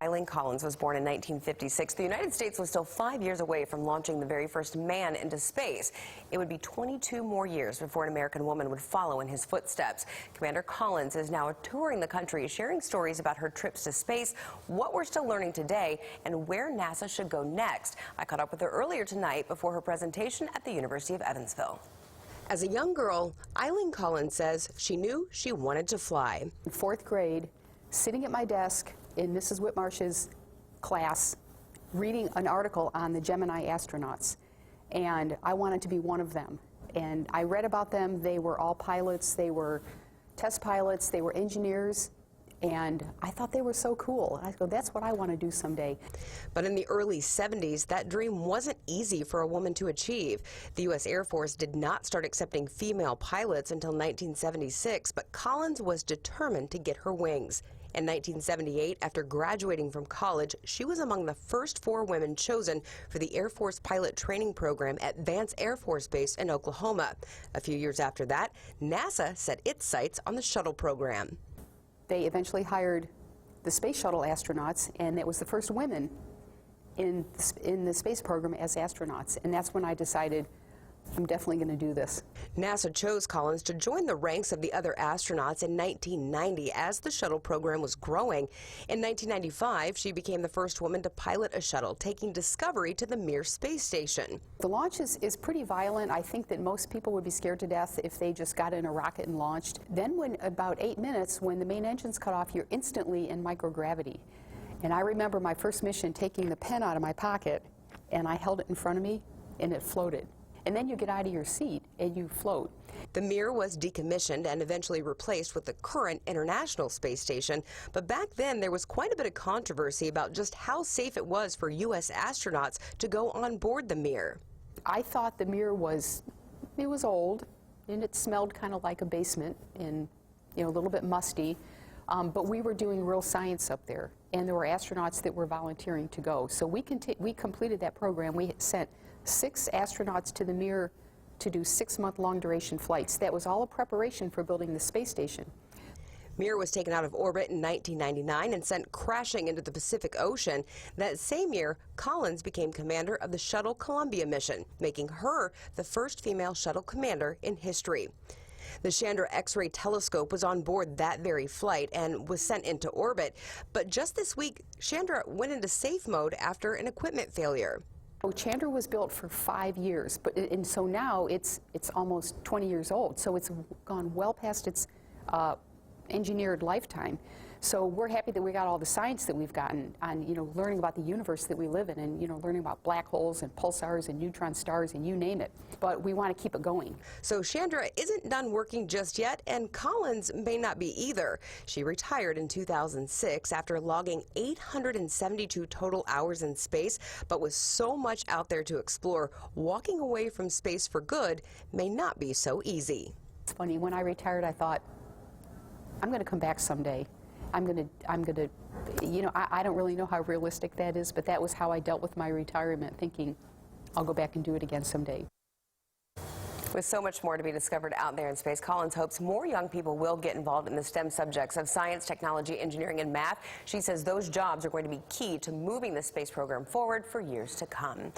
Eileen Collins was born in 1956. The United States was still 5 years away from launching the very first man into space. It would be 22 more years before an American woman would follow in his footsteps. Commander Collins is now touring the country, sharing stories about her trips to space, what we're still learning today, and where NASA should go next. I caught up with her earlier tonight before her presentation at the University of Evansville. As a young girl, Eileen Collins says she knew she wanted to fly. In fourth grade, sitting at my desk in Mrs. Whitmarsh's class, reading an article on the Gemini astronauts, and I wanted to be one of them. And I read about them. They were all pilots, they were test pilots, they were engineers, and I thought they were so cool. I go, that's what I want to do someday. But in the early 70s, that dream wasn't easy for a woman to achieve. The U.S. Air Force did not start accepting female pilots until 1976, but Collins was determined to get her wings. In 1978, after graduating from college, she was among the first 4 women chosen for the Air Force pilot training program at Vance Air Force Base in Oklahoma. A few years after that, NASA set its sights on the shuttle program. They eventually hired the space shuttle astronauts, and it was the first women in the space program as astronauts. And that's when I decided, I'm definitely going to do this. NASA chose Collins to join the ranks of the other astronauts in 1990 as the shuttle program was growing. In 1995, she became the first woman to pilot a shuttle, taking Discovery to the Mir space station. The launch is pretty violent. I think that most people would be scared to death if they just got in a rocket and launched. Then when about 8 minutes, when the main engine's cut off, you're instantly in microgravity. And I remember my first mission taking the pen out of my pocket, and I held it in front of me, and it floated. And then you get out of your seat and you float. The Mir was decommissioned and eventually replaced with the current International Space Station. But back then, there was quite a bit of controversy about just how safe it was for U.S. astronauts to go on board the Mir. I thought the Mir was old, and it smelled kind of like a basement and, a little bit musty. But we were doing real science up there, and there were astronauts that were volunteering to go. So we completed that program. We sent 6 astronauts to the Mir to do 6-month long duration flights. That was all a preparation for building the space station. Mir was taken out of orbit in 1999 and sent crashing into the Pacific Ocean. That same year, Collins became commander of the Shuttle Columbia mission, making her the first female shuttle commander in history. The Chandra X-ray telescope was on board that very flight and was sent into orbit. But just this week, Chandra went into safe mode after an equipment failure. Chandra was built for 5 years, and so now it's almost 20 years old. So it's gone well past its engineered lifetime. So we're happy that we got all the science that we've gotten on, learning about the universe that we live in, and learning about black holes and pulsars and neutron stars and you name it. But we want to keep it going. So Chandra isn't done working just yet, and Collins may not be either. She retired in 2006 after logging 872 total hours in space, but with so much out there to explore, walking away from space for good may not be so easy. It's funny, when I retired, I thought, I'm going to come back someday. I don't really know how realistic that is, but that was how I dealt with my retirement, thinking I'll go back and do it again someday. With so much more to be discovered out there in space, Collins hopes more young people will get involved in the STEM subjects of science, technology, engineering, and math. She says those jobs are going to be key to moving the space program forward for years to come.